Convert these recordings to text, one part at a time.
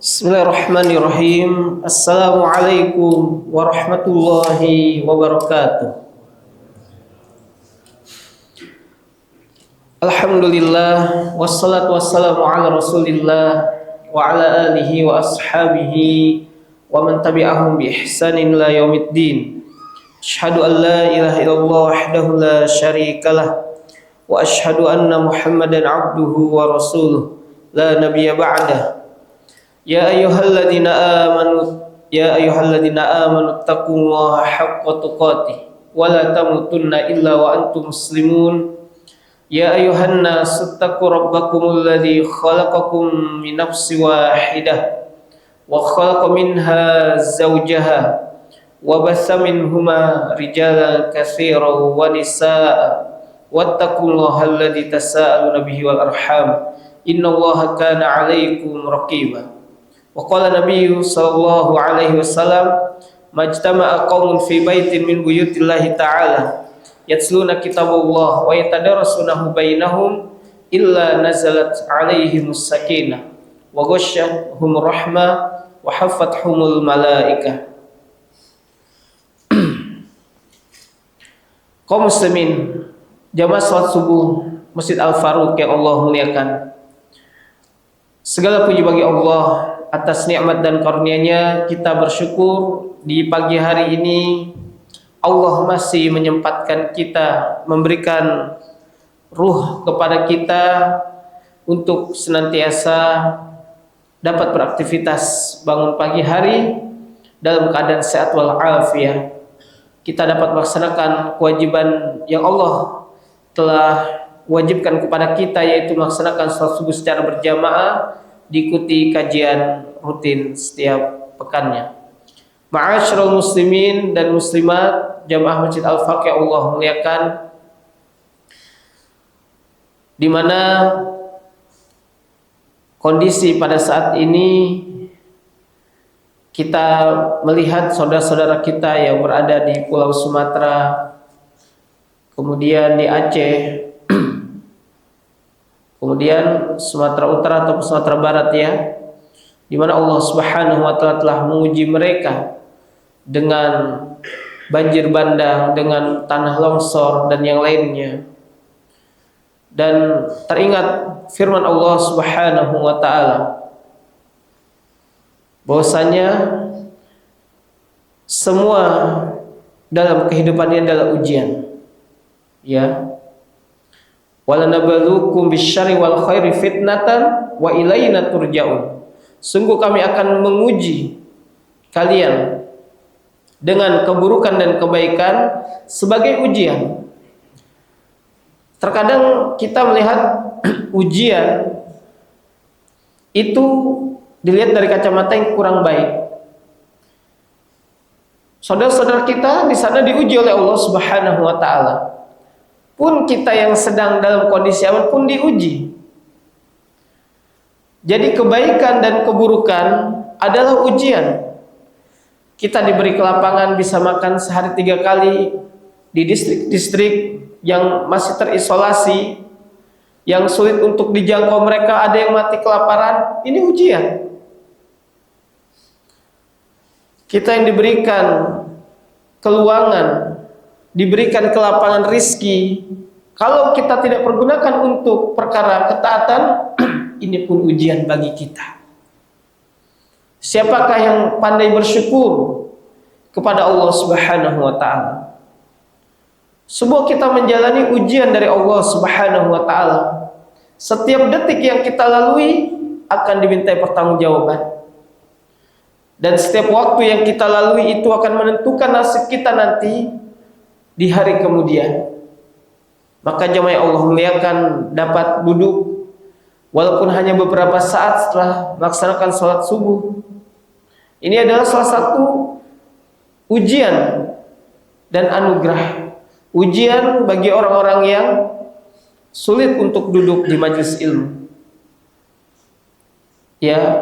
Bismillahirrahmanirrahim. Assalamualaikum warahmatullahi wabarakatuh. Alhamdulillah, wassalatu wassalamu ala rasulillah wa ala alihi wa ashabihi wa man tabi'ahum bi ihsanin ila yaumiddin. Asyhadu an la ilaha illallah wahdahu la syarikalah wa asyhadu anna Muhammadan abduhu wa rasuluh la nabiyya ba'dah. Ya ayyuhalladzina amanu taqullaha haqqa tuqatih wa la tamutunna illa wa antum muslimun. Ya ayyuhan nas taqu rabbakumul ladzi khalaqakum min nafsin wahidah wa khalaqa minha zawjaha wa batha minhuma rijalan katsiran wa nisaa'a wattaqullaha alladzi tasaaluna bihi wal arham innallaha kana 'alaikum raqiba. Wa qala Nabi sallallahu alaihi wasallam majtama'a qaumun fi baitin min buyutillahi ta'ala yatsluna kitabullah wa yatadarasunahu bainahum illa nazalat alaihimus sakinah wa ghasyiyatuhum rahmah wa haffathumul malaikah. Kaum muslimin jamaah salat subuh Masjid Al-Faruq yang Allah muliakan, segala puji bagi Allah atas nikmat dan karunia-Nya. Kita bersyukur di pagi hari ini Allah masih menyempatkan kita, memberikan ruh kepada kita untuk senantiasa dapat beraktivitas bangun pagi hari dalam keadaan sehat wal afiah. Kita dapat melaksanakan kewajiban yang Allah telah wajibkan kepada kita, yaitu melaksanakan salat subuh secara berjamaah, diikuti kajian rutin setiap pekannya. Ma'asyiral muslimin dan muslimat jamaah Masjid Al-Faruq yang Allah muliakan, di mana kondisi pada saat ini kita melihat saudara-saudara kita yang berada di Pulau Sumatera, kemudian di Aceh, kemudian Sumatera Utara atau Sumatera Barat, ya, di mana Allah Subhanahu wa taala telah menguji mereka dengan banjir bandang, dengan tanah longsor dan yang lainnya. Dan teringat firman Allah Subhanahu wa taala bahwasanya semua dalam kehidupannya adalah ujian, ya. Walanabluukum bisyarri wal khairi fitnatan wa ilaina turja'un. Sungguh kami akan menguji kalian dengan keburukan dan kebaikan sebagai ujian. Terkadang kita melihat ujian itu dilihat dari kacamata yang kurang baik. Saudara-saudara kita di sana diuji oleh Allah Subhanahu wa taala. Pun kita yang sedang dalam kondisi aman pun diuji. Jadi kebaikan dan keburukan adalah ujian. Kita diberi kelapangan bisa makan sehari 3 kali di distrik-distrik yang masih terisolasi, yang sulit untuk dijangkau mereka, ada yang mati kelaparan. Ini ujian. Kita yang diberikan keluangan, diberikan kelapangan rizki, kalau kita tidak pergunakan untuk perkara ketaatan, ini pun ujian bagi kita. Siapakah yang pandai bersyukur kepada Allah Subhanahu wa taala? Sebuah kita menjalani ujian dari Allah Subhanahu wa taala. Setiap detik yang kita lalui akan dimintai pertanggungjawaban. Dan setiap waktu yang kita lalui itu akan menentukan nasib kita nanti di hari kemudian. Maka jemaah Allah muliakan dapat duduk walaupun hanya beberapa saat setelah melaksanakan sholat subuh. Ini adalah salah satu ujian dan anugerah. Ujian bagi orang-orang yang sulit untuk duduk di majelis ilmu. Ya,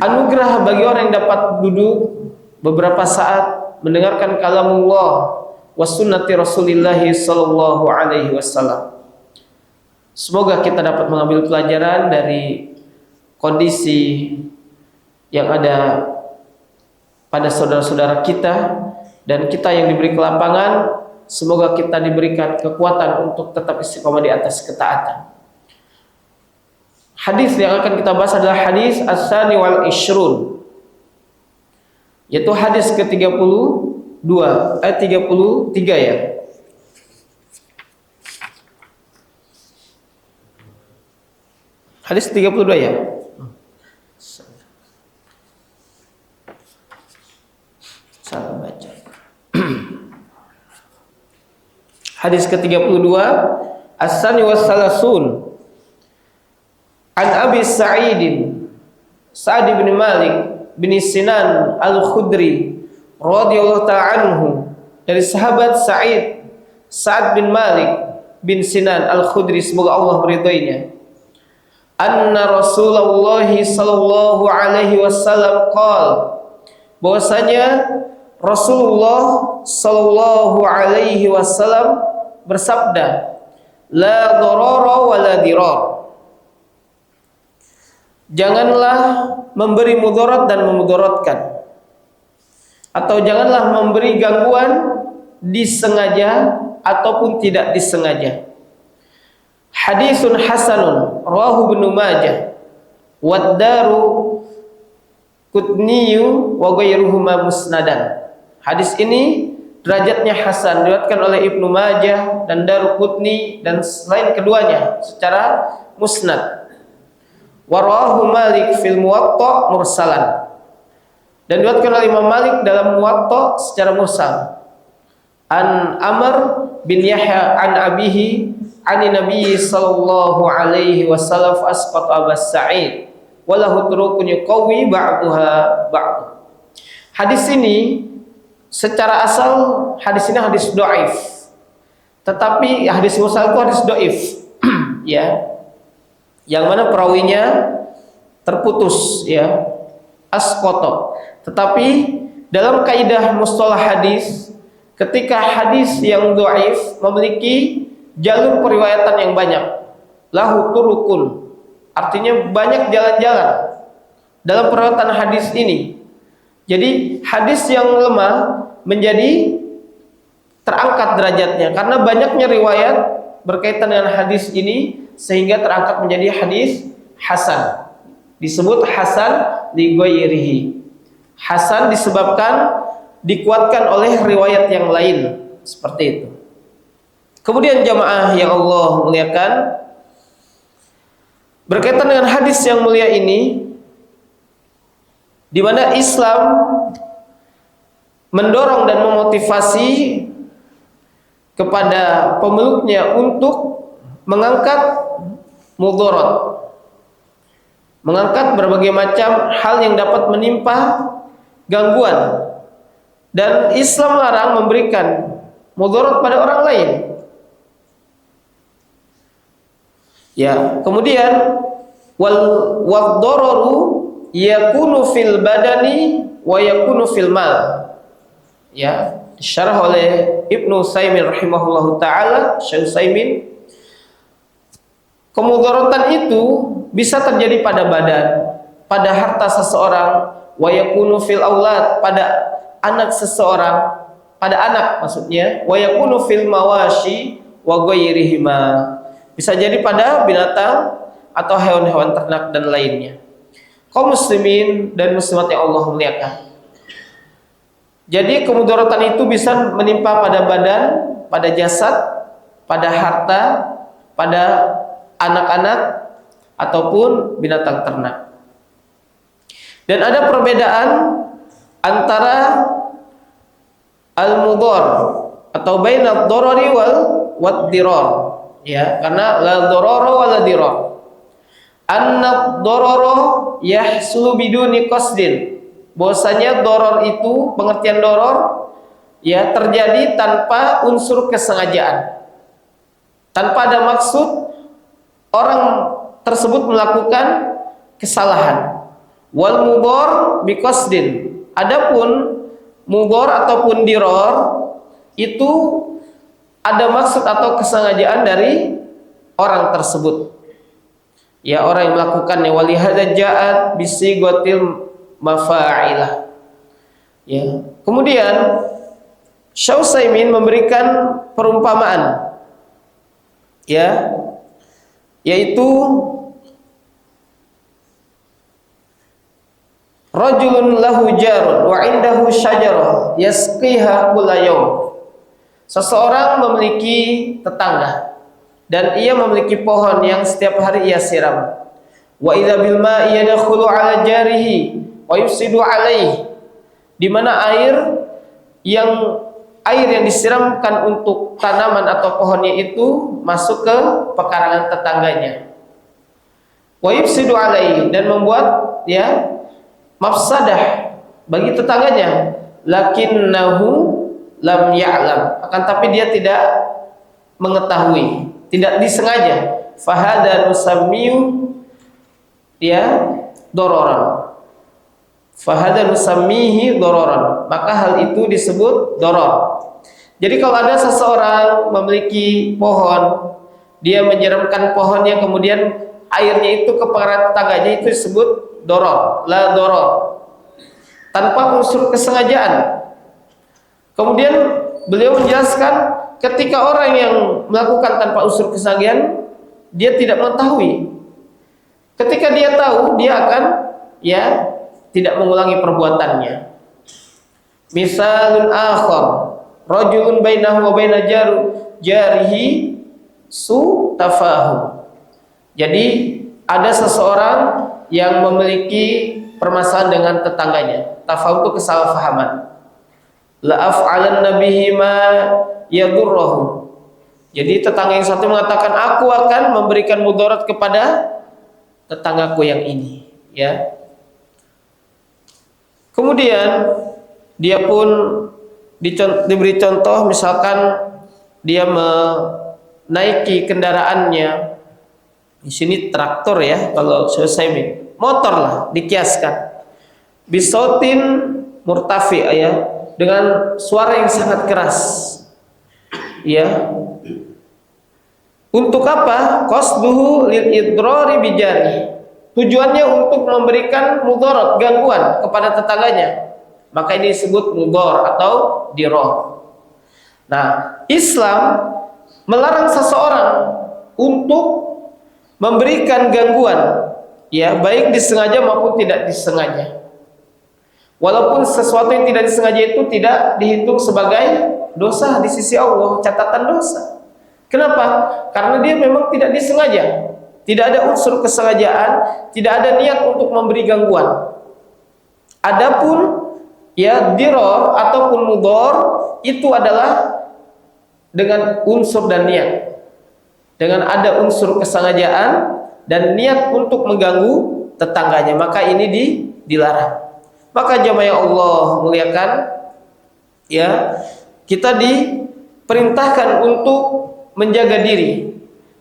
anugerah bagi orang yang dapat duduk beberapa saat mendengarkan kalamullah wa sunnati Rasulillah sallallahu alaihi wasallam. Semoga kita dapat mengambil pelajaran dari kondisi yang ada pada saudara-saudara kita, dan kita yang diberi kelapangan, semoga kita diberikan kekuatan untuk tetap istiqomah di atas ketaatan. Hadis yang akan kita bahas adalah hadis as-sani wal ishrun, yaitu hadis ke-32 ayat 33 ya. Hadis 32 ya. Salah baca. Hadis ke-32, as-sani was salasun an Abi Sa'id bin Malik bin Sinan Al-Khudri radhiyallahu ta'ala anhu, dari sahabat Sa'ad bin Malik bin Sinan Al-Khudri, semoga Allah meridhoinya, anna Rasulullah sallallahu alaihi wasallam qala, bahwasanya Rasulullah sallallahu alaihi wasallam bersabda, la dharara wa la dirar, janganlah memberi mudarat dan memudaratkan, atau janganlah memberi gangguan disengaja ataupun tidak disengaja. Hadisun hasanun rawahu Ibnu Majah wa Daru Qutniyu wa ghairuhuma musnadan. Hadis ini derajatnya hasan, diriwayatkan oleh Ibnu Majah dan Daruqutni dan selain keduanya secara musnad. Wa rawahu Malik fil Muwatta mursalan, dan diriwayatkan oleh Imam Malik dalam Muwatta secara mursal. An Amr bin Yahya an abihi ani Nabi sallallahu alaihi wasallam asqat Abas Sa'id walahu turukun yuqawi ba'daha ba'd. Hadis ini secara asal hadis ini hadis dhaif, tetapi hadis mursal itu hadis dhaif ya, yang mana perawinya terputus ya, asqata. Tetapi dalam kaidah mustalah hadis, ketika hadis yang dhaif memiliki jalur periwayatan yang banyak, lahu turukun, artinya banyak jalan-jalan dalam periwayatan hadis ini. Jadi hadis yang lemah menjadi terangkat derajatnya karena banyaknya riwayat berkaitan dengan hadis ini, sehingga terangkat menjadi hadis hasan. Disebut hasan li ghairihi. Hasan disebabkan dikuatkan oleh riwayat yang lain, seperti itu. Kemudian jamaah yang Allah muliakan, berkaitan dengan hadis yang mulia ini, di mana Islam mendorong dan memotivasi kepada pemeluknya untuk mengangkat mudarat, mengangkat berbagai macam hal yang dapat menimpa gangguan, dan Islam larang memberikan mudarat pada orang lain. Ya, kemudian wal dararu yakunu fil badani wa yakunu fil mal. Ya, disyarah oleh Ibnu Utsaimin rahimahullahu taala, Syekh Utsaimin. Kemudaratan itu bisa terjadi pada badan, pada harta seseorang, wa yakunu fil aulad, pada anak seseorang, pada anak maksudnya, wa yakunu fil mawashi wa ghairihima. Bisa jadi pada binatang atau hewan-hewan ternak dan lainnya. Kaum muslimin dan muslimat yang Allah muliakan, jadi kemudaratan itu bisa menimpa pada badan, pada jasad, pada harta, pada anak-anak ataupun binatang ternak. Dan ada perbedaan antara al-mudhar atau bainad darari wal dirar. Ya, karena la darara wa la dirar. Anna darara yahsulu biduni qasdin. Bahwasanya doror itu, pengertian doror ya, terjadi tanpa unsur kesengajaan, tanpa ada maksud orang tersebut melakukan kesalahan. Wal mudhar biqasdin. Adapun mudhar ataupun diror itu ada maksud atau kesengajaan dari orang tersebut. Ya, orang yang melakukannya. Walihada ja'at bisighatil mafa'ilah. Ya. Kemudian Syekh Utsaimin memberikan perumpamaan, ya, yaitu rajulun lahu jarun wa indahu syajarah yasqiha kulla yaum. Seseorang memiliki tetangga dan ia memiliki pohon yang setiap hari ia siram. Wa idza bil ma'i yadkhulu 'ala jarihi wa yufsidu 'alaihi. Di mana air yang disiramkan untuk tanaman atau pohonnya itu masuk ke pekarangan tetangganya. Wa yufsidu 'alaihi, dan membuat ya mafsadah bagi tetangganya. Lakinnahu lam ya'lam, akan tapi dia tidak mengetahui, tidak disengaja. Fahada nusammiyu dia dororan. Fahada nusammihi dororan, maka hal itu disebut doror. Jadi kalau ada seseorang memiliki pohon, dia menyiramkan pohonnya, kemudian airnya itu ke pekarangan tetangganya, itu disebut doror, la doror, tanpa unsur kesengajaan. Kemudian beliau menjelaskan ketika orang yang melakukan tanpa unsur kesengajaan, dia tidak mengetahui. Ketika dia tahu, dia akan ya tidak mengulangi perbuatannya. Misalun akhar, rajulun bainahu wa baina jarihi su tafahum. Jadi ada seseorang yang memiliki permasalahan dengan tetangganya. Tafahum itu kesalahpahaman. La af'alanna bihi ma yadurruhu. Jadi tetangga yang satu mengatakan, aku akan memberikan mudarat kepada tetanggaku yang ini, ya. Kemudian dia pun diberi contoh, misalkan dia menaiki kendaraannya, di sini traktor ya, kalau saya motor lah dikiaskan, bisautin murtafi ya, dengan suara yang sangat keras, ya. Untuk apa? Qasduhu lil idrari bijari. Tujuannya untuk memberikan mudarat, gangguan kepada tetangganya. Maka ini disebut mudar atau dirah. Nah, Islam melarang seseorang untuk memberikan gangguan, ya, baik disengaja maupun tidak disengaja. Walaupun sesuatu yang tidak disengaja itu tidak dihitung sebagai dosa di sisi Allah, catatan dosa. Kenapa? Karena dia memang tidak disengaja, tidak ada unsur kesengajaan, tidak ada niat untuk memberi gangguan. Adapun ya diror ataupun mudor itu adalah dengan unsur dan niat, dengan ada unsur kesengajaan dan niat untuk mengganggu tetangganya, maka ini dilarang. Maka jamaah Allah muliakan, ya, kita diperintahkan untuk menjaga diri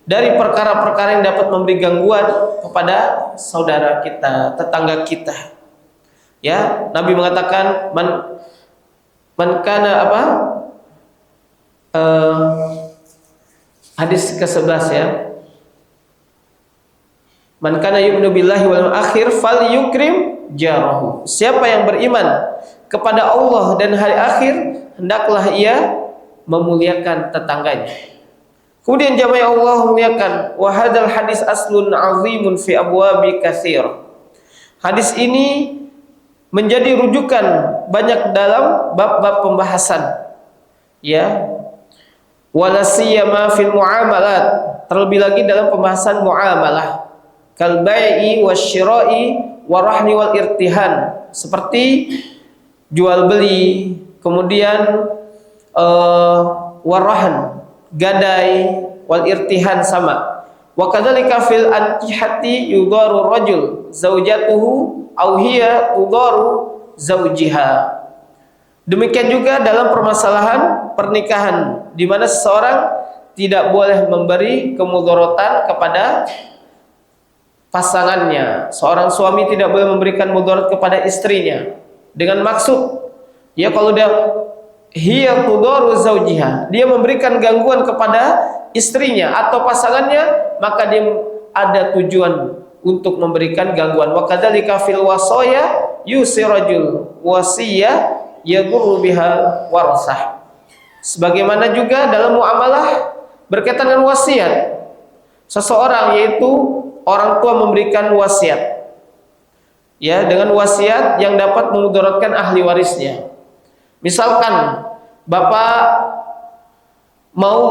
dari perkara-perkara yang dapat memberi gangguan kepada saudara kita, tetangga kita. Ya, Nabi mengatakan man kana apa? Hadis ke-11 ya. Man kana yu'minu billahi wal akhir falyukrim jarahu. Siapa yang beriman kepada Allah dan hari akhir, hendaklah ia memuliakan tetangganya. Kemudian jamaah Allah muliakan, wa hadzal hadis aslun azimun fi abwabi katsir. Hadis ini menjadi rujukan banyak dalam bab-bab pembahasan, ya. Wala siyama fil muamalat, terlebih lagi dalam pembahasan muamalah. Kal bai'i wasyira'i warahni wal irtihan, seperti jual beli, kemudian warahan, gadai, wal irtihan sama. Wa kadzalika fil ankihati yudaru rajul zaujatuhu aw hiya tudaru zaujiha. Demikian juga dalam permasalahan pernikahan, di mana seseorang tidak boleh memberi kemudaratan kepada pasangannya. Seorang suami tidak boleh memberikan mudarat kepada istrinya dengan maksud, ya, kalau dia hiya tudaru zaujiha, dia memberikan gangguan kepada istrinya atau pasangannya, maka dia ada tujuan untuk memberikan gangguan. Wa kadzalika fil wasaya yusirajul wasiyah yadurru biha warasah. Sebagaimana juga dalam muamalah berkaitan dengan wasiat. Seseorang yaitu orang tua memberikan wasiat, ya, dengan wasiat yang dapat memudaratkan ahli warisnya. Misalkan bapak mau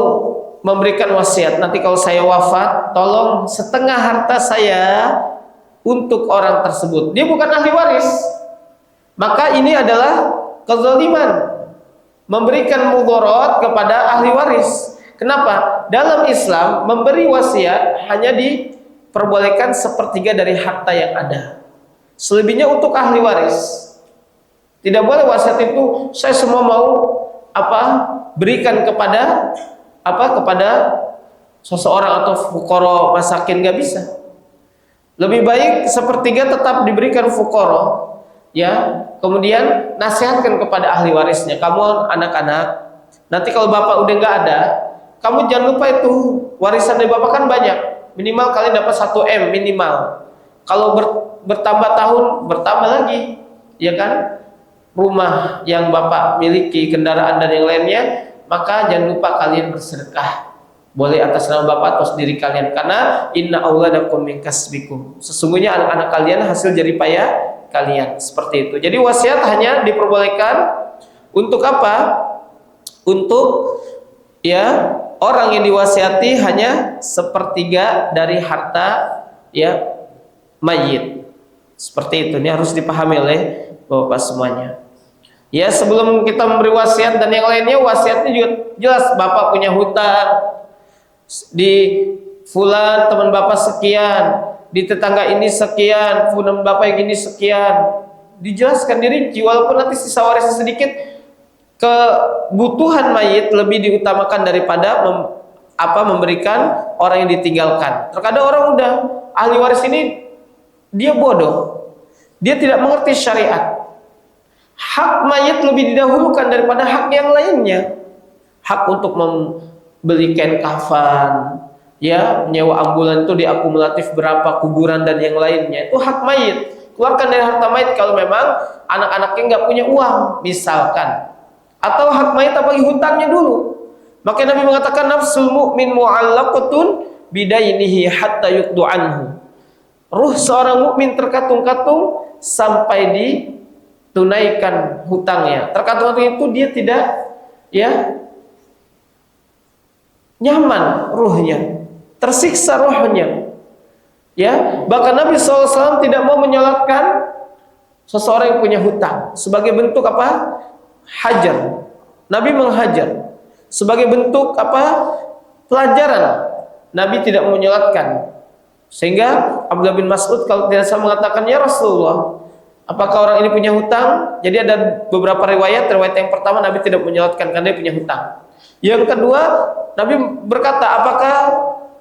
memberikan wasiat, nanti kalau saya wafat tolong setengah harta saya untuk orang tersebut. Dia bukan ahli waris, maka ini adalah kezaliman, memberikan mudarat kepada ahli waris. Kenapa? Dalam Islam memberi wasiat hanya diperbolehkan sepertiga dari harta yang ada. Selebihnya untuk ahli waris. Tidak boleh wasiat itu saya semua mau berikan kepada kepada seseorang atau fuqara masakin, nggak bisa. Lebih baik sepertiga tetap diberikan fuqara, ya. Kemudian nasihatkan kepada ahli warisnya, kamu anak-anak, nanti kalau bapak udah nggak ada, kamu jangan lupa itu warisan dari bapak kan banyak, minimal kalian dapat 1 M minimal. Kalau bertambah tahun bertambah lagi, ya kan? Rumah yang bapak miliki, kendaraan dan yang lainnya, maka jangan lupa kalian bersedekah. Boleh atas nama bapak atau diri kalian, karena inna auladakum min kasbikum. Sesungguhnya anak-anak kalian hasil jerih payah kalian. Seperti itu. Jadi wasiat hanya diperbolehkan untuk apa? Untuk, ya, orang yang diwasiati hanya sepertiga dari harta, ya, mayit. Seperti itu. Ini harus dipahami oleh bapak semuanya. Ya, sebelum kita memberi wasiat dan yang lainnya, wasiatnya juga jelas. Bapak punya hutang di fulan teman bapak sekian, di tetangga ini sekian, fulan bapak yang ini sekian. Dijelaskan dirinci, walaupun nanti sisa warisnya sedikit, kebutuhan mayit lebih diutamakan daripada memberikan orang yang ditinggalkan. Terkadang orang udah ahli waris ini dia bodoh, dia tidak mengerti syariat. Hak mayit lebih didahulukan daripada hak yang lainnya. Hak untuk membeli kain kafan, ya, menyewa ambulan itu diakumulatif berapa, kuburan dan yang lainnya, itu hak mayit. Keluarkan dari harta mayit kalau memang anak-anaknya nggak punya uang, misalkan. Atau hak mayit apalagi hutangnya dulu. Maka Nabi mengatakan nafsul mu'min mu'allaqatun bidainihi hatta yuqdu anhu. Ruh seorang mukmin terkatung-katung sampai ditunaikan hutangnya. Terkatung-katung itu dia tidak, ya, nyaman ruhnya, tersiksa ruhnya. Ya, bahkan Nabi SAW tidak mau menyolatkan seseorang yang punya hutang sebagai bentuk apa? Hajar. Nabi menghajar sebagai bentuk apa? Pelajaran. Nabi tidak menyolatkan. Sehingga Abdullah bin Mas'ud kalau tidak salah mengatakan, ya Rasulullah, apakah orang ini punya hutang? Jadi ada beberapa riwayat. Riwayat yang pertama Nabi tidak menyolatkan karena dia punya hutang. Yang kedua, Nabi berkata, apakah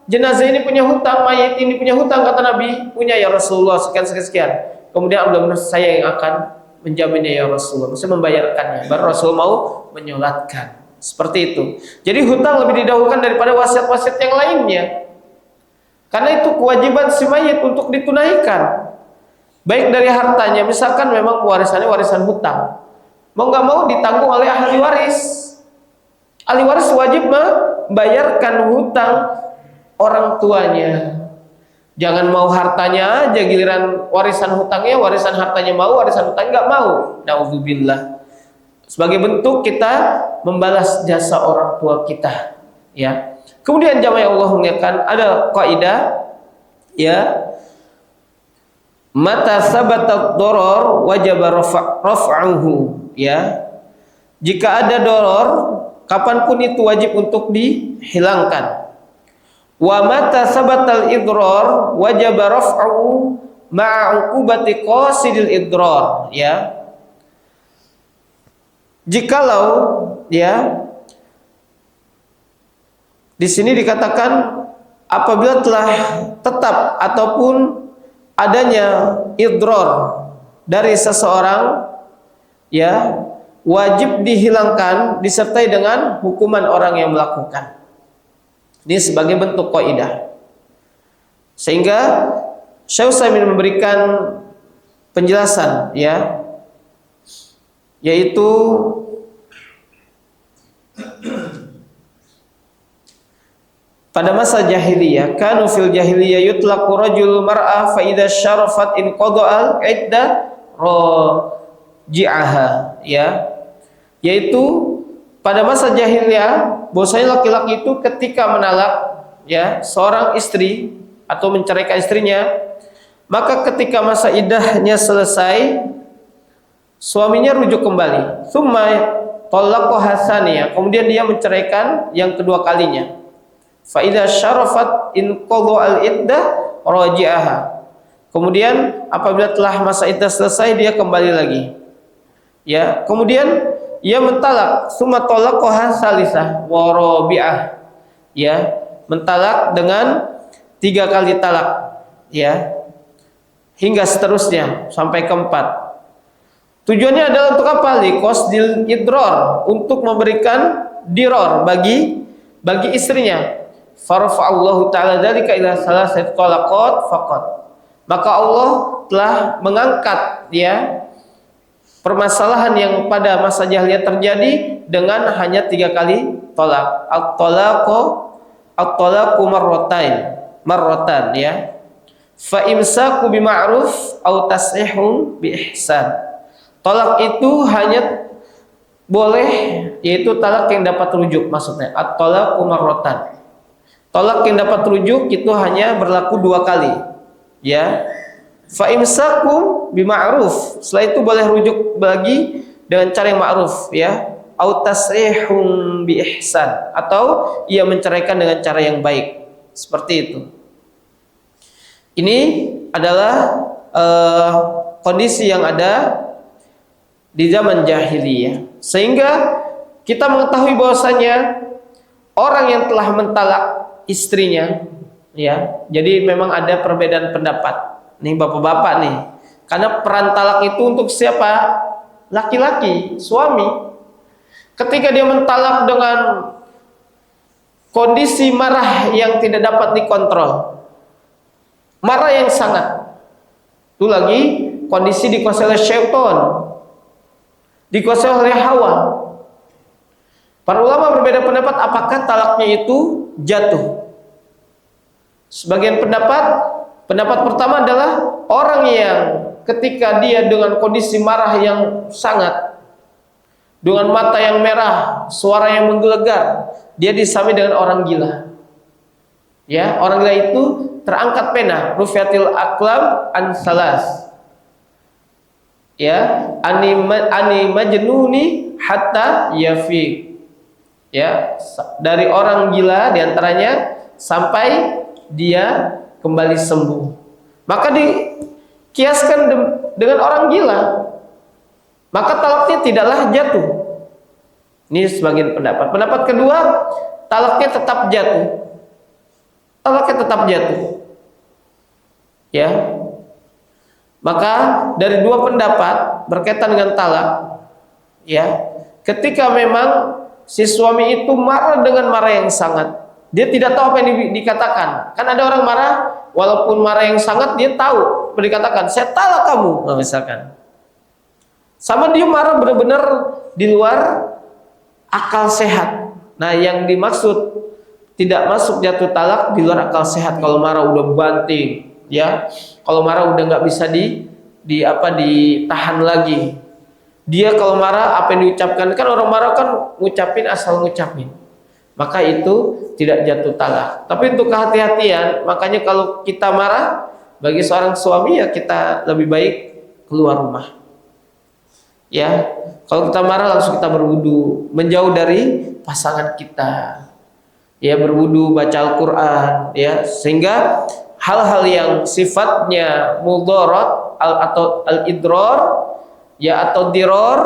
jenazah ini punya hutang, mayit ini punya hutang? Kata Nabi, punya ya Rasulullah, sekian. Kemudian Abdullah bin Mas'ud, saya yang akan menjaminnya ya Rasulullah, saya membayarkannya. Baru Rasul mau menyolatkan. Seperti itu. Jadi hutang lebih didahulukan daripada wasiat-wasiat yang lainnya. Karena itu kewajiban si mayit untuk ditunaikan. Baik dari hartanya, misalkan memang warisannya warisan hutang, mau nggak mau ditanggung oleh ahli waris. Ahli waris wajib membayarkan hutang orang tuanya. Jangan mau hartanya aja, giliran warisan hutangnya, warisan hartanya mau, warisan hutangnya nggak mau. Nauzubillah. Sebagai bentuk kita membalas jasa orang tua kita, ya. Kemudian jamaah Allah mengingatkan ada kaidah, ya, mata sabatat doror wajib raf'uhu, ya. Jika ada doror, kapanpun itu wajib untuk dihilangkan. Wa mata sabatal idrar wajib raf'uhu ma'a uqubati qasidil idrar, ya. Jikalau, ya, di sini dikatakan apabila telah tetap ataupun adanya idrar dari seseorang, ya, wajib dihilangkan disertai dengan hukuman orang yang melakukan. Ini sebagai bentuk kaidah. Sehingga Syekh Utsaimin memberikan penjelasan, ya, yaitu pada masa jahiliyah, kanu fil jahiliyah yutlaqu rajul mar'ah fa idza syarafat in qada'al iddah raji'aha, ya. Yaitu pada masa jahiliyah bahwasanya laki-laki itu ketika menalak, ya, seorang istri atau menceraikan istrinya, maka ketika masa iddahnya selesai, suaminya rujuk kembali. Tsumma talaqaha tsaniyah, kemudian dia menceraikan yang kedua kalinya. Fa idza syarafat in qada al iddah raji'aha. Kemudian apabila telah masa iddah selesai, dia kembali lagi. Ya, kemudian ia mentalak, summa talaqaha tsalisah wa rabi'ah. Ya, mentalak dengan 3 kali talak, ya. Hingga seterusnya sampai keempat. Tujuannya adalah untuk apa? Liqasdil idrar, untuk memberikan diror bagi istrinya. Farfa'allahu ta'ala dzalika ila salasati talaqat faqat. Maka Allah telah mengangkat, ya, permasalahan yang pada masa jahiliyah terjadi dengan hanya 3 kali talak. At-talaqu marratan, ya. Fa imsaku bima'ruf aw tasrihun bi ihsan. Talak itu hanya boleh, yaitu talak yang dapat rujuk, maksudnya at-talaqu marratan. Talak yang dapat rujuk itu hanya berlaku 2 kali, ya. Fa imsakum bima'ruf, setelah itu boleh rujuk bagi dengan cara yang ma'ruf, ya. Au tasrihum bi ihsan, atau ia menceraikan dengan cara yang baik. Seperti itu. Ini adalah kondisi yang ada di zaman jahiliyah. Sehingga kita mengetahui bahwasanya orang yang telah mentalak istrinya, ya. Jadi memang ada perbedaan pendapat. Nih bapak-bapak nih. Karena peran talak itu untuk siapa? Laki-laki, suami. Ketika dia mentalak dengan kondisi marah yang tidak dapat dikontrol, marah yang sangat, itu lagi kondisi dikuasai oleh syaitan, dikuasai oleh hawa. Para ulama berbeda pendapat apakah talaknya itu jatuh. Sebagian pendapat pertama adalah orang yang ketika dia dengan kondisi marah yang sangat, dengan mata yang merah, suara yang menggelegar, dia disami dengan orang gila. Ya, orang gila itu terangkat pena, rufiatil aqlam an salas. Ya, ani majnuni hatta yafiq. Ya, dari orang gila diantaranya sampai dia kembali sembuh. Maka dikiaskan dengan orang gila, maka talaknya tidaklah jatuh. Ini sebagian pendapat. Pendapat kedua, talaknya tetap jatuh. Talaknya tetap jatuh. Ya. Maka dari 2 pendapat berkaitan dengan talak, ya. Ketika memang si suami itu marah dengan marah yang sangat, dia tidak tahu apa yang dikatakan. Kan ada orang marah, walaupun marah yang sangat, dia tahu apa dikatakan. Saya talak kamu, misalkan. Sama dia marah benar-benar di luar akal sehat. Nah, yang dimaksud tidak masuk jatuh talak di luar akal sehat. Kalau marah udah banting, ya. Kalau marah udah nggak bisa ditahan lagi. Dia kalau marah apa yang diucapkan, kan orang marah kan ngucapin asal ngucapin, maka itu tidak jatuh talak. Tapi untuk kehati-hatian, makanya kalau kita marah, bagi seorang suami ya kita lebih baik keluar rumah. Ya, kalau kita marah langsung kita berwudu, menjauh dari pasangan kita. Ya, berwudu, baca Al-Qur'an, ya, sehingga hal-hal yang sifatnya mudharat atau al-idrar, ya, atau diror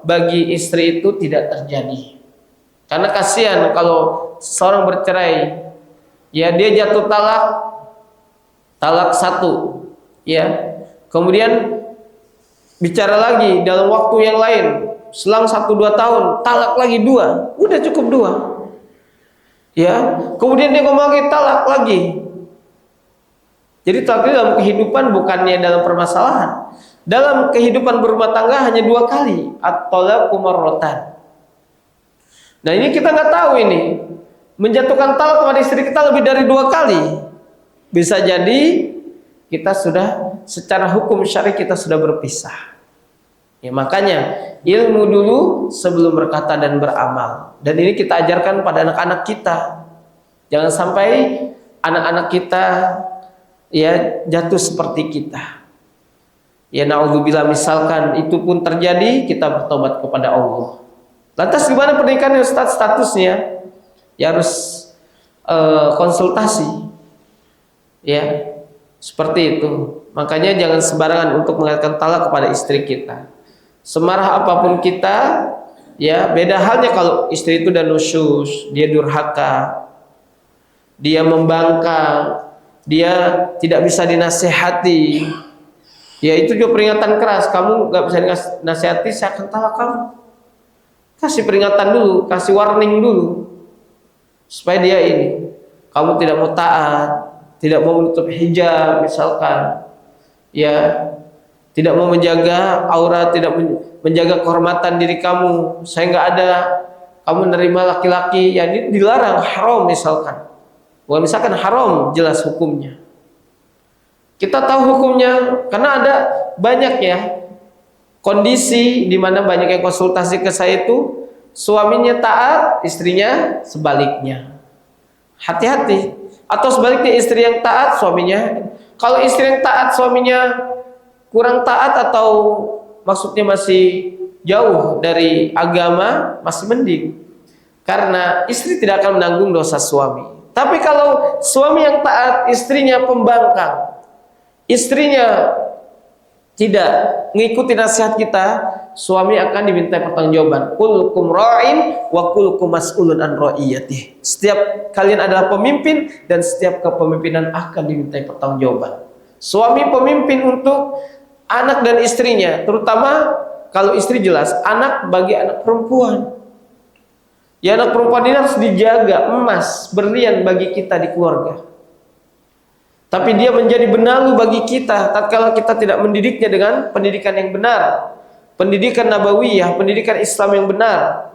bagi istri itu tidak terjadi. Karena kasihan kalau seorang bercerai, ya, dia jatuh talak 1, ya, kemudian bicara lagi dalam waktu yang lain, selang 1-2 tahun talak lagi 2, udah cukup 2, ya, kemudian dia ngomong lagi talak lagi. Jadi talak dalam kehidupan bukannya dalam permasalahan, dalam kehidupan berumah tangga hanya 2 kali, at-talaqu marratan. Nah ini kita nggak tahu ini, menjatuhkan talak kepada istri kita lebih dari 2 kali. Bisa jadi kita sudah secara hukum syar'i kita sudah berpisah. Ya makanya ilmu dulu sebelum berkata dan beramal. Dan ini kita ajarkan pada anak-anak kita. Jangan sampai anak-anak kita ya jatuh seperti kita. Ya naudzubillah, misalkan itu pun terjadi, kita bertobat kepada Allah. Lantas gimana pernikahan Ustaz statusnya? Ya harus konsultasi. Ya, seperti itu. Makanya jangan sembarangan untuk mengatakan talak kepada istri kita. Semarah apapun kita, ya beda halnya kalau istri itu udah nusyus, dia durhaka, dia membangkang, dia tidak bisa dinasehati. Ya itu juga peringatan keras. Kamu nggak bisa dinasehati, saya akan talak kamu. Kasih peringatan dulu, kasih warning dulu, supaya dia ini, kamu tidak mau taat, tidak mau menutup hijab misalkan, ya tidak mau menjaga aurat, tidak menjaga kehormatan diri kamu. Saya nggak ada, kamu menerima laki-laki, ya ini dilarang, haram misalkan. Bukan misalkan haram, jelas hukumnya. Kita tahu hukumnya karena ada banyak ya kondisi di mana banyak yang konsultasi ke saya itu suaminya taat, istrinya sebaliknya. Hati-hati. Atau sebaliknya istri yang taat, suaminya. Kalau istri yang taat, suaminya kurang taat atau maksudnya masih jauh dari agama, masih mending. Karena istri tidak akan menanggung dosa suami. Tapi kalau suami yang taat, istrinya pembangkang, istrinya tidak mengikuti nasihat kita, suami akan diminta pertanggungjawaban. Kullukum ra'in wa kullukum mas'ulun an ra'iyatih. Setiap kalian adalah pemimpin dan setiap kepemimpinan akan diminta pertanggungjawaban. Suami pemimpin untuk anak dan istrinya, terutama kalau istri jelas anak bagi anak perempuan. Ya anak perempuan ini harus dijaga, emas, berlian bagi kita di keluarga. Tapi dia menjadi benalu bagi kita tatkala kita tidak mendidiknya dengan pendidikan yang benar, pendidikan nabawiyah, pendidikan Islam yang benar.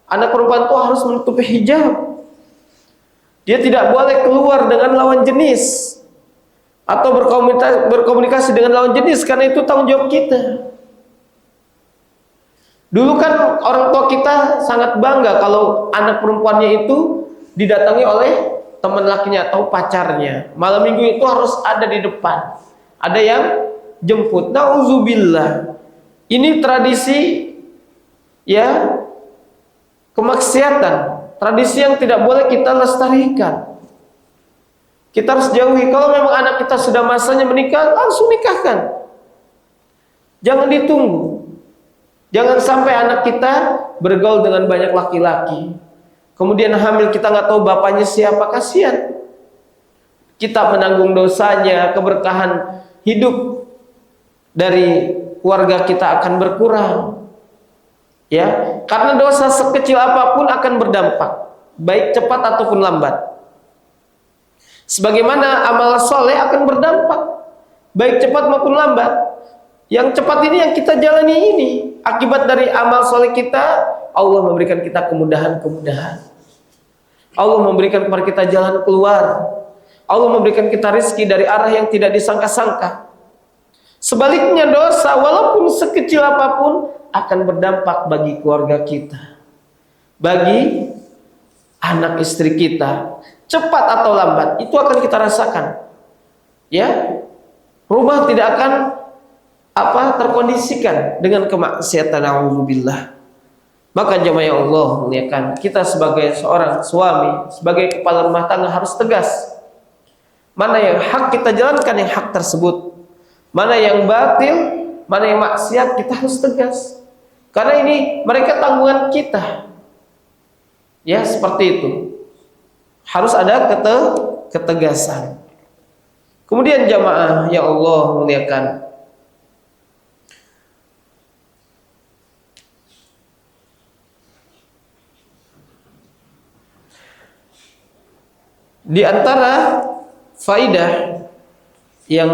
Anak perempuan itu harus menutupi hijab. Dia tidak boleh keluar dengan lawan jenis atau berkomunikasi dengan lawan jenis, karena itu tanggung jawab kita. Dulu kan orang tua kita sangat bangga kalau anak perempuannya itu didatangi oleh teman lakinya atau pacarnya. Malam minggu itu harus ada di depan. Ada yang jemput. Nauzubillah. Ini tradisi ya kemaksiatan. Tradisi yang tidak boleh kita lestarikan. Kita harus jauhi. Kalau memang anak kita sudah masanya menikah, langsung nikahkan. Jangan ditunggu. Jangan sampai anak kita bergaul dengan banyak laki-laki. Kemudian hamil kita nggak tahu bapaknya siapa, kasihan. Kita menanggung dosanya, keberkahan hidup dari keluarga kita akan berkurang. Ya, karena dosa sekecil apapun akan berdampak, baik cepat ataupun lambat. Sebagaimana amal soleh akan berdampak, baik cepat maupun lambat. Yang cepat ini yang kita jalani ini, akibat dari amal soleh kita, Allah memberikan kita kemudahan-kemudahan. Allah memberikan kepada kita jalan keluar. Allah memberikan kita rezeki dari arah yang tidak disangka-sangka. Sebaliknya dosa walaupun sekecil apapun akan berdampak bagi keluarga kita, bagi anak istri kita, cepat atau lambat itu akan kita rasakan. Ya, rumah tidak akan terkondisikan dengan kemaksiatan. A'udzubillah. Maka jemaah yang Allah muliakan, kita sebagai seorang suami, sebagai kepala rumah tangga harus tegas. Mana yang hak kita jalankan yang hak tersebut, mana yang batil, mana yang maksiat, kita harus tegas. Karena ini mereka tanggungan kita. Ya, seperti itu. Harus ada ketegasan. Kemudian jamaah yang Allah muliakan, di antara faidah yang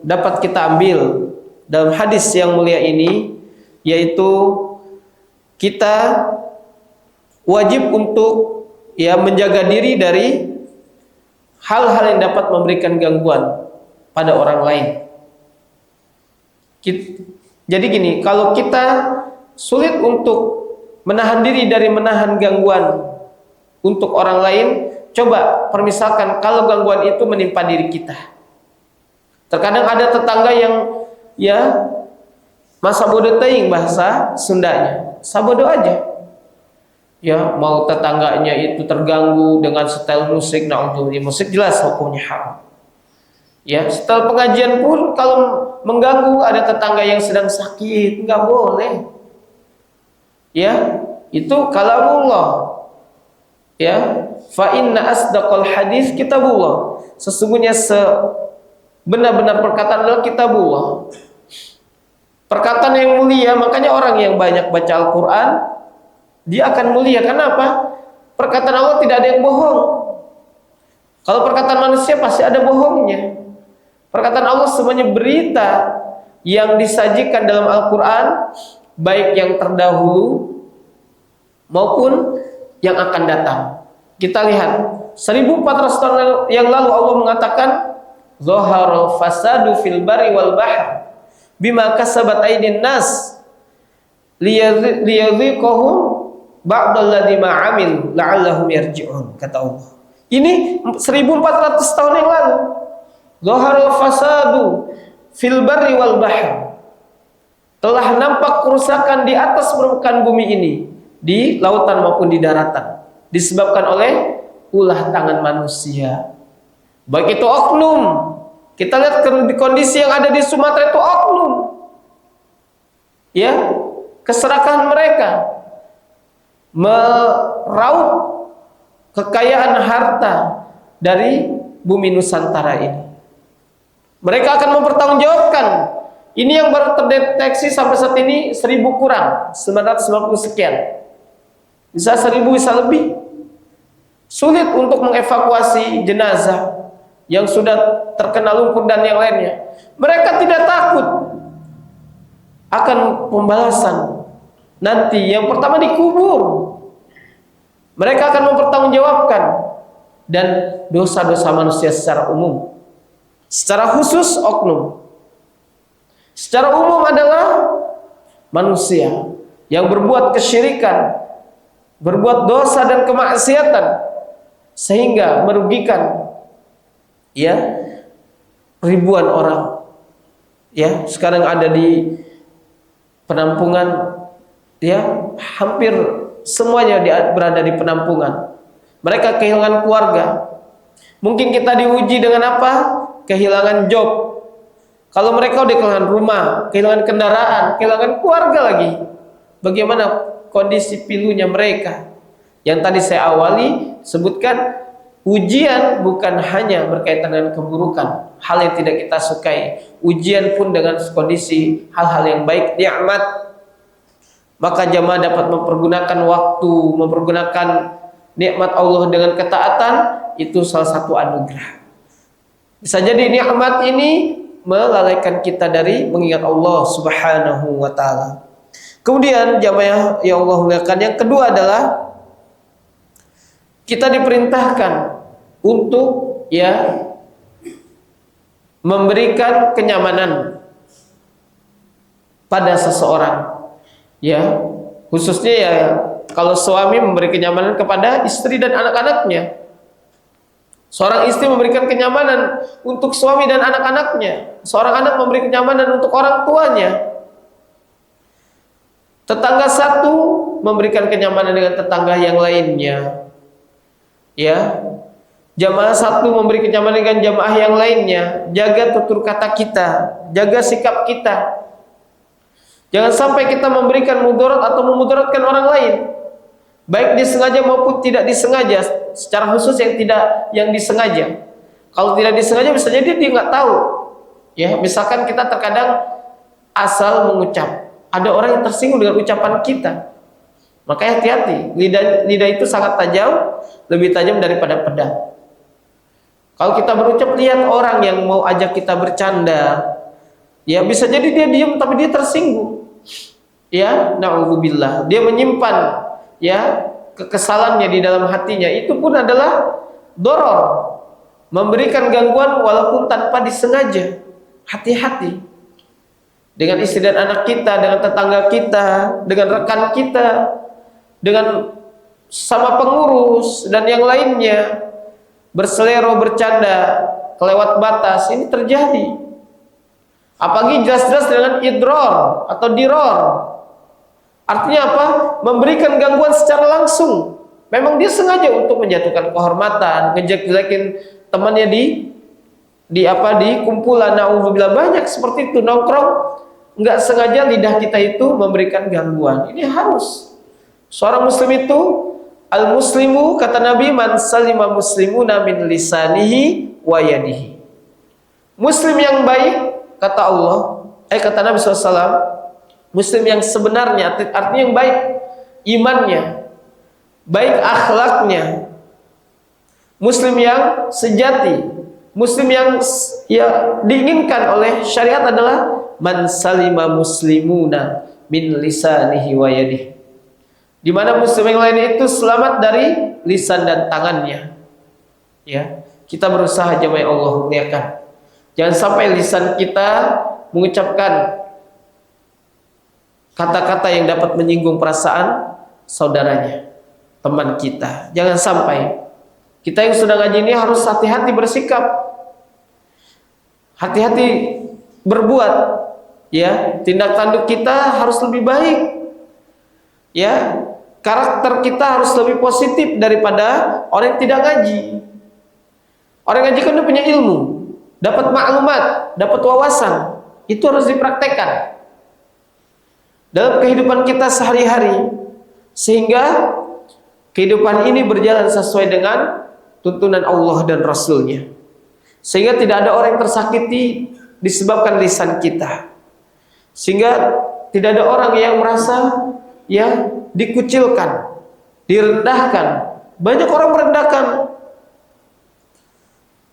dapat kita ambil dalam hadis yang mulia ini, yaitu kita wajib untuk menjaga diri dari hal-hal yang dapat memberikan gangguan pada orang lain. Jadi gini, kalau kita sulit untuk menahan diri dari menahan gangguan untuk orang lain, coba permisalkan kalau gangguan itu menimpa diri kita. Terkadang ada tetangga yang masa bodoh teuing bahasa Sundanya, sabodo aja. Mau tetangganya itu terganggu dengan setel musik, naudzubillah, musik jelas hukumnya haram. Setelah pengajian pun kalau mengganggu ada tetangga yang sedang sakit, nggak boleh. Itu kalamullah. Fa inna asdaqal hadis kitabullah. Sesungguhnya benar-benar perkataan adalah kitabullah. Perkataan yang mulia, makanya orang yang banyak baca Al-Quran dia akan mulia. Kenapa? Perkataan Allah tidak ada yang bohong. Kalau perkataan manusia pasti ada bohongnya. Perkataan Allah semuanya berita yang disajikan dalam Al-Quran, baik yang terdahulu maupun yang akan datang. Kita lihat 1400 tahun yang lalu Allah mengatakan zaharal fasadu fil barri wal bahr bima kasabat aydin nas liyadhiqahum ba'dalladzi ma'amil la'allahum yarji'un, kata Allah. Ini 1400 tahun yang lalu. Zaharal fasadu fil barri wal bahr, telah nampak kerusakan di atas permukaan bumi ini, di lautan maupun di daratan, disebabkan oleh ulah tangan manusia. Baik itu oknum. Kita lihat kondisi yang ada di Sumatera itu oknum. Keserakahan mereka meraup kekayaan harta dari bumi Nusantara ini. Mereka akan mempertanggungjawabkan. Ini yang baru terdeteksi sampai saat ini 1000 kurang, 990 sekian. Bisa 1000, bisa lebih. Sulit untuk mengevakuasi jenazah yang sudah terkena lumpur dan yang lainnya. Mereka tidak takut akan pembalasan nanti. Yang pertama dikubur. Mereka akan mempertanggungjawabkan dan dosa-dosa manusia secara umum. Secara khusus oknum. Secara umum adalah manusia yang berbuat kesyirikan, berbuat dosa dan kemaksiatan sehingga merugikan ribuan orang. Sekarang ada di penampungan, hampir semuanya berada di penampungan. Mereka kehilangan keluarga. Mungkin kita diuji dengan apa? Kehilangan job. Kalau mereka udah kehilangan rumah, kehilangan kendaraan, kehilangan keluarga lagi, bagaimana kondisi pilunya mereka? Yang tadi saya awali sebutkan, ujian bukan hanya berkaitan dengan keburukan, hal yang tidak kita sukai. Ujian pun dengan kondisi hal-hal yang baik, nikmat. Maka jamaah dapat mempergunakan waktu, mempergunakan nikmat Allah dengan ketaatan, itu salah satu anugerah. Bisa jadi nikmat ini melalaikan kita dari mengingat Allah Subhanahu wa taala. Kemudian jamaah yang Allah muliakan, yang kedua adalah kita diperintahkan untuk memberikan kenyamanan pada seseorang. Khususnya kalau suami memberi kenyamanan kepada istri dan anak-anaknya. Seorang istri memberikan kenyamanan untuk suami dan anak-anaknya. Seorang anak memberi kenyamanan untuk orang tuanya. Tetangga satu memberikan kenyamanan dengan tetangga yang lainnya. Jamaah satu memberi kenyamanan dengan jamaah yang lainnya. Jaga tutur kata kita, jaga sikap kita. Jangan sampai kita memberikan mudarat atau memudaratkan orang lain, baik disengaja maupun tidak disengaja. Secara khusus yang disengaja. Kalau tidak disengaja bisa jadi dia nggak tahu. Misalkan kita terkadang asal mengucap, ada orang yang tersinggung dengan ucapan kita. Maka hati-hati, lidah itu sangat tajam, lebih tajam daripada pedang. Kalau kita berucap, lihat orang yang mau ajak kita bercanda, Ya, bisa jadi dia diam tapi dia tersinggung. Ya, na'udzubillah. Dia menyimpan ya kekesalannya di dalam hatinya. Itu pun adalah doror. Memberikan gangguan walaupun tanpa disengaja. Hati-hati. Dengan istri dan anak kita, dengan tetangga kita, dengan rekan kita, dengan sama pengurus dan yang lainnya. Berselero, bercanda, kelewat batas. Ini terjadi. Apalagi jelas-jelas dengan idror atau diror. Artinya apa? Memberikan gangguan secara langsung. Memang dia sengaja untuk menjatuhkan kehormatan, ngejek-jelekin temannya di kumpulan. Na'udzubillah, banyak seperti itu, nongkrong nggak sengaja lidah kita itu memberikan gangguan. Ini harus. Seorang muslim itu al-muslimu, kata Nabi, man salima muslimuna min lisanihi wa yadihi. Muslim yang baik, kata Allah, kata Nabi SAW, muslim yang sebenarnya, artinya yang baik imannya, baik akhlaknya, muslim yang sejati, muslim yang ya diinginkan oleh syariat adalah man salima muslimuna min lisanihi wa yadihi. Di mana muslim yang lain itu selamat dari lisan dan tangannya. Ya, kita berusaha jamaah Allah muliakan. Jangan sampai lisan kita mengucapkan kata-kata yang dapat menyinggung perasaan saudaranya, teman kita. Jangan sampai. Kita yang sudah ngaji ini harus hati-hati bersikap, hati-hati berbuat. Ya, tindak tanduk kita harus lebih baik. Ya, karakter kita harus lebih positif daripada orang yang tidak ngaji. Orang yang ngaji kan dia punya ilmu, dapat maklumat, dapat wawasan. Itu harus dipraktekkan dalam kehidupan kita sehari-hari, sehingga kehidupan ini berjalan sesuai dengan tuntunan Allah dan Rasulnya, sehingga tidak ada orang yang tersakiti disebabkan lisan kita, sehingga tidak ada orang yang merasa ya dikucilkan, direndahkan. Banyak orang merendahkan.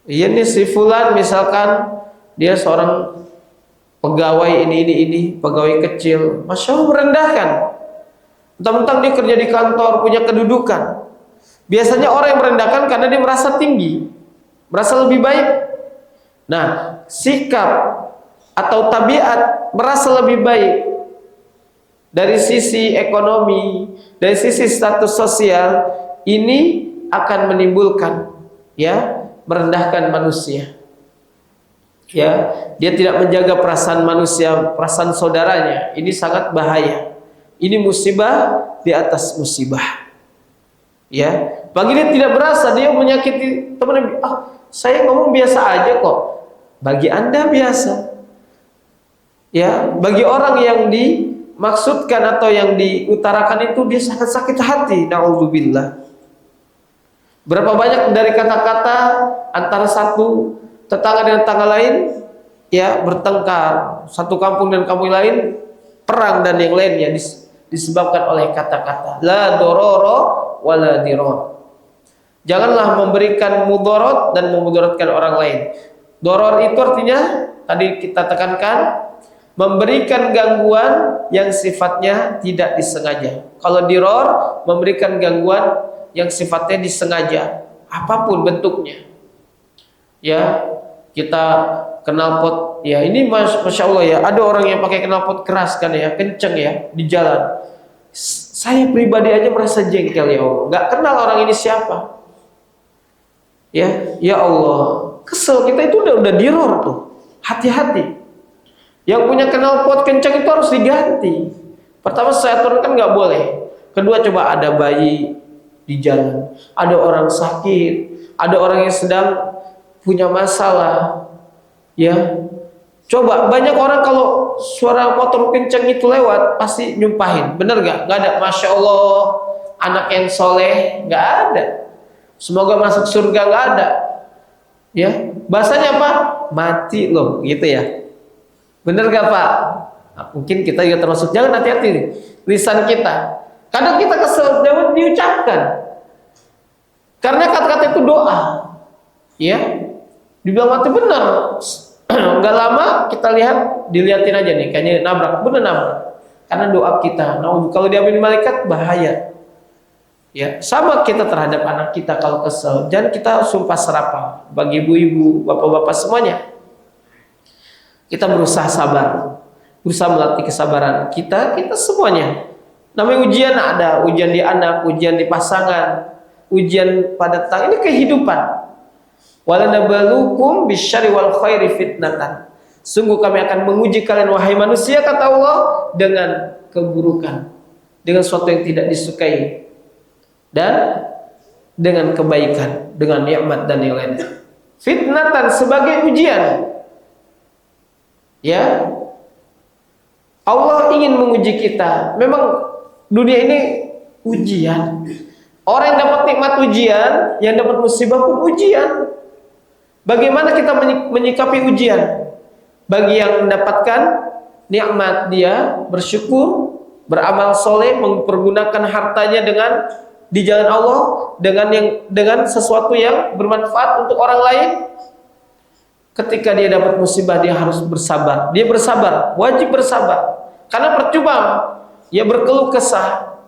Iya nih si fulan misalkan dia seorang pegawai ini pegawai kecil, masya Allah merendahkan. Mentang-mentang dia kerja di kantor, punya kedudukan. Biasanya orang yang merendahkan karena dia merasa tinggi, merasa lebih baik. Nah, sikap atau tabiat merasa lebih baik dari sisi ekonomi, dari sisi status sosial, ini akan menimbulkan ya merendahkan manusia. Ya, dia tidak menjaga perasaan manusia, perasaan saudaranya. Ini sangat bahaya. Ini musibah di atas musibah. Ya, bagi dia tidak berasa dia menyakiti teman. Saya ngomong biasa aja kok. Bagi Anda biasa. Ya, bagi orang yang dimaksudkan atau yang diutarakan itu dia sangat sakit hati. Na'udzubillah. Berapa banyak dari kata-kata antara satu tetangga dengan tetangga lain ya bertengkar, satu kampung dan kampung lain perang dan yang lainnya disebabkan oleh kata-kata. La dororo wala diror. Janganlah memberikan mudarat dan memudaratkan orang lain. Doror itu artinya tadi kita tekankan memberikan gangguan yang sifatnya tidak disengaja. Kalau diror memberikan gangguan yang sifatnya disengaja, apapun bentuknya. Ya, kita knalpot ya ini masya Allah ya, ada orang yang pakai knalpot keras kan ya, kenceng ya di jalan. Saya pribadi aja merasa jengkel ya Allah, nggak kenal orang ini siapa. Ya Allah, kesel kita itu udah diror tuh. Hati-hati. Yang punya knalpot kenceng itu harus diganti. Pertama saya turunkan nggak boleh. Kedua coba ada bayi di jalan, ada orang sakit, ada orang yang sedang punya masalah, ya. Coba banyak orang kalau suara motor kenceng itu lewat pasti nyumpahin, bener gak? Gak ada, masya Allah, anak yang soleh, gak ada. Semoga masuk surga, gak ada. Ya, bahasanya apa? Mati loh, gitu ya. Bener gak Pak? Nah, mungkin kita juga termasuk, jangan hati-hati nih, lisan kita. Kadang kita kesel, jangan diucapkan. Karena kata-kata itu doa, ya. Dibilang mati benar, Nggak lama kita dilihatin aja nih, kayaknya nabrak, bener nabrak. Karena doa kita, nah kalau diambil malaikat bahaya. Ya, sama kita terhadap anak kita kalau kesel, jangan kita sumpah serapah. Bagi ibu-ibu, bapak-bapak semuanya, kita berusaha sabar, berusaha melatih kesabaran kita semuanya. Namanya ujian, ada ujian di anak, ujian di pasangan, ujian pada ini kehidupan. Walanabluukum bisyarri wal khairi fitnatan. Sungguh kami akan menguji kalian wahai manusia, kata Allah, dengan keburukan, dengan sesuatu yang tidak disukai, dan dengan kebaikan, dengan nikmat dan yang lainnya. Fitnatan sebagai ujian. Ya. Allah ingin menguji kita. Memang dunia ini ujian. Orang yang dapat nikmat ujian, yang dapat musibah pun ujian. Bagaimana kita menyikapi ujian? Bagi yang mendapatkan nikmat, dia bersyukur, beramal soleh, mempergunakan hartanya di jalan Allah dengan sesuatu yang bermanfaat untuk orang lain. Ketika dia dapat musibah, dia harus bersabar. Dia bersabar, wajib bersabar. Karena percuma ya berkeluh kesah,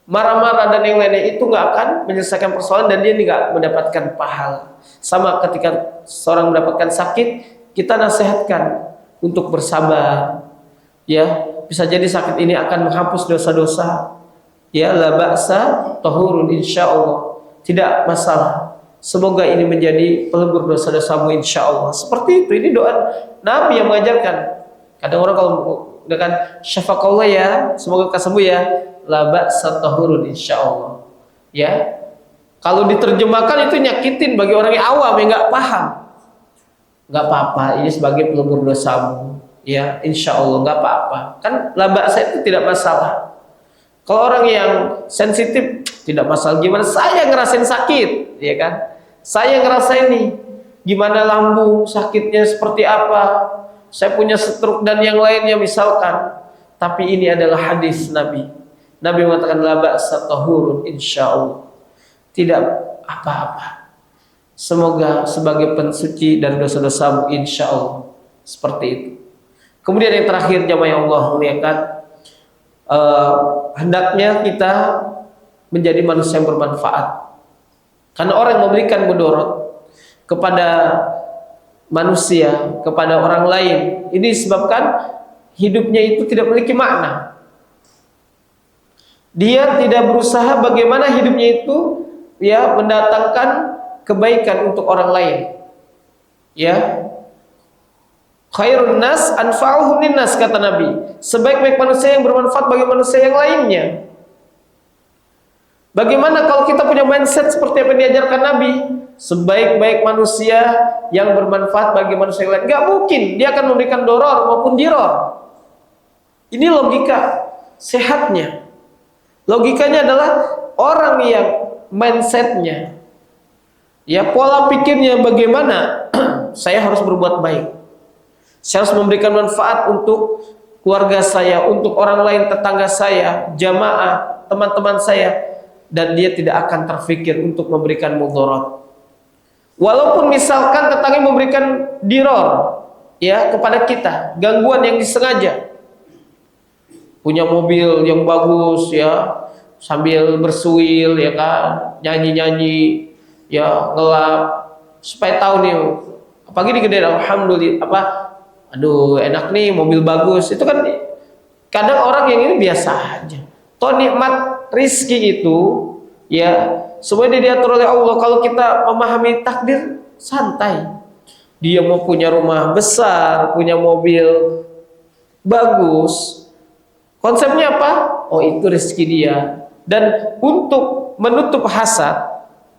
marah-marah dan yang lainnya, itu nggak akan menyelesaikan persoalan dan dia nggak mendapatkan pahala. Sama ketika seorang mendapatkan sakit, kita nasihatkan untuk bersabar. Ya, bisa jadi sakit ini akan menghapus dosa-dosa. Ya, la ba'sa tahurun insyaallah. Tidak masalah. Semoga ini menjadi pelebur dosa-dosamu insyaallah. Seperti itu. Ini doa Nabi yang mengajarkan. Kadang orang kalau dengan syafaqallah ya, semoga kau sembuh ya, la ba'sa tahurun insyaallah. Ya. Kalau diterjemahkan itu nyakitin bagi orang yang awam yang nggak paham. Nggak apa-apa, ini sebagai pelebur dosamu. Ya, insyaallah nggak apa-apa. Kan la ba'sa itu tidak masalah. Kalau orang yang sensitif tidak masalah. Gimana saya ngerasain sakit, ya kan? Saya ngerasain nih gimana lambung sakitnya seperti apa. Saya punya stroke dan yang lainnya misalkan. Tapi ini adalah hadis Nabi. Nabi mengatakan la ba'sa tahurun insyaallah. Tidak apa-apa. Semoga sebagai pensuci dari dosa-dosamu insyaallah. Seperti itu. Kemudian yang terakhir jamaah yang Allah muliakan, hendaknya kita menjadi manusia yang bermanfaat. Karena orang yang memberikan mudarat kepada manusia, kepada orang lain, ini disebabkan hidupnya itu tidak memiliki makna. Dia tidak berusaha bagaimana hidupnya itu ya mendatangkan kebaikan untuk orang lain. Ya. Khairun nas anfa'uhum linnas, kata Nabi. Sebaik-baik manusia yang bermanfaat bagi manusia yang lainnya. Bagaimana kalau kita punya mindset seperti apa yang diajarkan Nabi? Sebaik-baik manusia yang bermanfaat bagi manusia yang lain. Gak mungkin dia akan memberikan doror maupun diror. Ini logika sehatnya. Logikanya adalah orang yang mindsetnya, ya pola pikirnya bagaimana saya harus berbuat baik. Saya harus memberikan manfaat untuk keluarga saya, untuk orang lain, tetangga saya, jamaah, teman-teman saya. Dan dia tidak akan terfikir untuk memberikan mudarat. Walaupun misalkan tetangga memberikan diror ya kepada kita, gangguan yang disengaja. Punya mobil yang bagus ya, sambil bersuil ya kan, nyanyi-nyanyi ya, ngelap supaya tahu nih pagi di gede alhamdulillah apa, aduh enak nih mobil bagus. Itu kan kadang orang yang ini biasa aja. Toh nikmat rizki itu ya semuanya diatur oleh Allah. Kalau kita memahami takdir, santai. Dia mau punya rumah besar, punya mobil bagus, konsepnya apa? Oh itu rezeki dia. Dan untuk menutup hasad,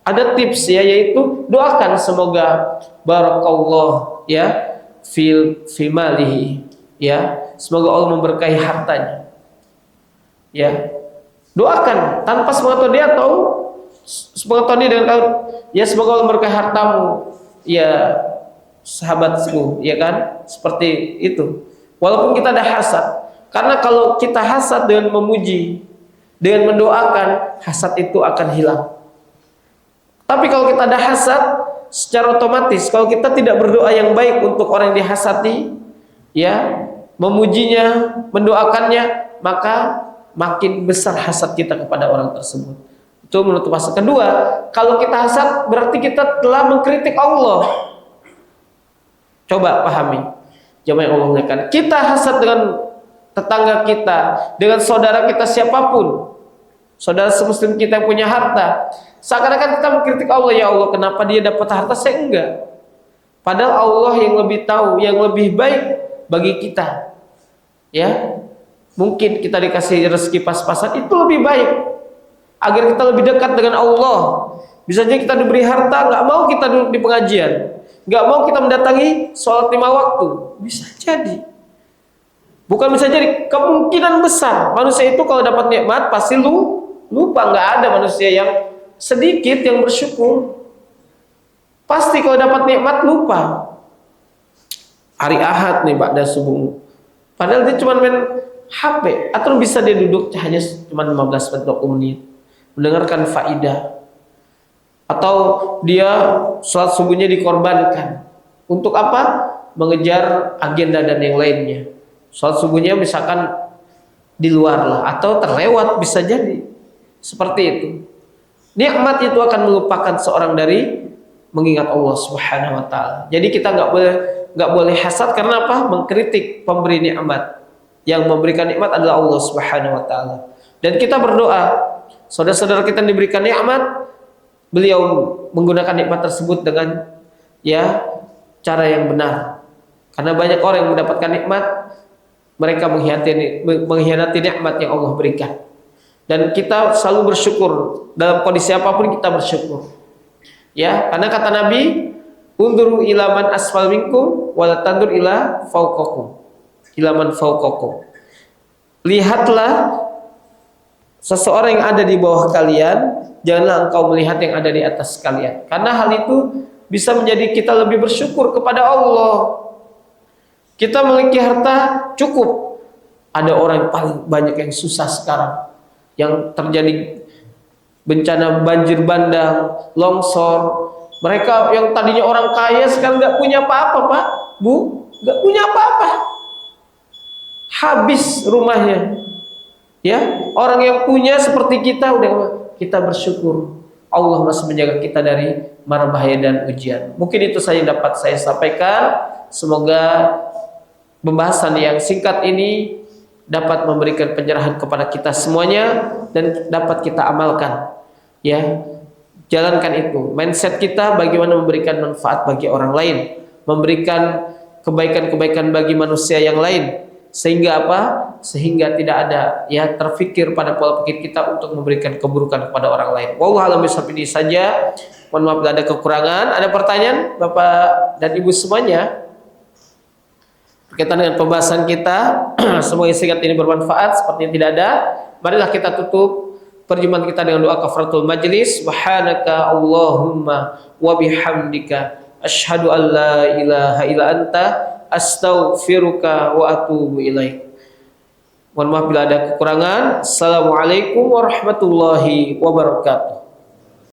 ada tips ya, yaitu doakan semoga barakallah ya fi malihi ya, semoga Allah memberkahi hartanya. Ya. Doakan tanpa sepengetahuan dia atau sepengetahuan dia dengan ya semoga Allah memberkahi hartamu ya sahabatku, ya kan? Seperti itu. Walaupun kita ada hasad, karena kalau kita hasad dengan memuji, dengan mendoakan, hasad itu akan hilang. Tapi kalau kita ada hasad, secara otomatis kalau kita tidak berdoa yang baik untuk orang yang dihasati, ya, memujinya, mendoakannya, maka makin besar hasad kita kepada orang tersebut. Itu menurut pasal kedua. Kalau kita hasad berarti kita telah mengkritik Allah. Coba pahami. Jamaah yang Allah muliakan. Kita hasad dengan tetangga kita, dengan saudara kita siapapun, saudara semuslim kita yang punya harta, seakan-akan kita mengkritik Allah. Ya Allah, kenapa dia dapat harta, saya enggak? Padahal Allah yang lebih tahu, yang lebih baik bagi kita. Ya, mungkin kita dikasih rezeki pas-pasan, itu lebih baik agar kita lebih dekat dengan Allah. Bisa jadi kita diberi harta, nggak mau kita duduk di pengajian, nggak mau kita mendatangi sholat 5 waktu. Bisa jadi, bukan bisa jadi, kemungkinan besar manusia itu kalau dapat nikmat pasti lupa. Nggak ada manusia yang sedikit yang bersyukur. Pasti kalau dapat nikmat lupa. Hari Ahad nih Pak, dan subuh, padahal dia cuma main HP, atau bisa dia duduk hanya cuma 15 menit mendengarkan faidah, atau dia sholat subuhnya dikorbankan untuk apa? Mengejar agenda dan yang lainnya. Sholat subuhnya misalkan di luar lah, atau terlewat, bisa jadi seperti itu. Nikmat itu akan melupakan seorang dari mengingat Allah Subhanahu wa taala. Jadi kita nggak boleh hasad, karena apa? Mengkritik pemberi nikmat. Yang memberikan nikmat adalah Allah Subhanahu wa taala. Dan kita berdoa, saudara-saudara kita yang diberikan nikmat, beliau menggunakan nikmat tersebut dengan ya cara yang benar. Karena banyak orang yang mendapatkan nikmat, mereka mengkhianati nikmat yang Allah berikan. Dan kita selalu bersyukur dalam kondisi apapun, kita bersyukur. Ya, karena kata Nabi, "Unduru ila man asfal minkum wa la tandur ila fawqakum." Ilaman fawqakum. Lihatlah seseorang yang ada di bawah kalian, janganlah engkau melihat yang ada di atas kalian. Karena hal itu bisa menjadi kita lebih bersyukur kepada Allah. Kita memiliki harta cukup. Ada orang yang paling banyak yang susah sekarang, yang terjadi bencana banjir bandang, longsor. Mereka yang tadinya orang kaya sekarang nggak punya apa-apa, Pak, Bu, nggak punya apa-apa. Habis rumahnya. Ya, orang yang punya seperti kita, udah kita bersyukur. Allah masih menjaga kita dari mara bahaya dan ujian. Mungkin itu saja dapat saya sampaikan. Semoga pembahasan yang singkat ini dapat memberikan pencerahan kepada kita semuanya dan dapat kita amalkan. Ya, jalankan itu. Mindset kita bagaimana memberikan manfaat bagi orang lain, memberikan kebaikan-kebaikan bagi manusia yang lain. Sehingga apa? Sehingga tidak ada ya terfikir pada pola pikir kita untuk memberikan keburukan kepada orang lain. Wallahu a'lam bishawab. Ini saja. Mohon maaf bila ada kekurangan. Ada pertanyaan Bapak dan Ibu semuanya berkaitan dengan pembahasan kita? Semoga singkat ini bermanfaat. Sepertinya tidak ada. Marilah kita tutup perjumpaan kita dengan doa kafaratul majlis. Subhanaka Allahumma wa bihamdika asyhadu an la ilaha illa anta astaghfiruka wa atubu ilaik. Mohon maaf bila ada kekurangan. Assalamualaikum warahmatullahi wabarakatuh.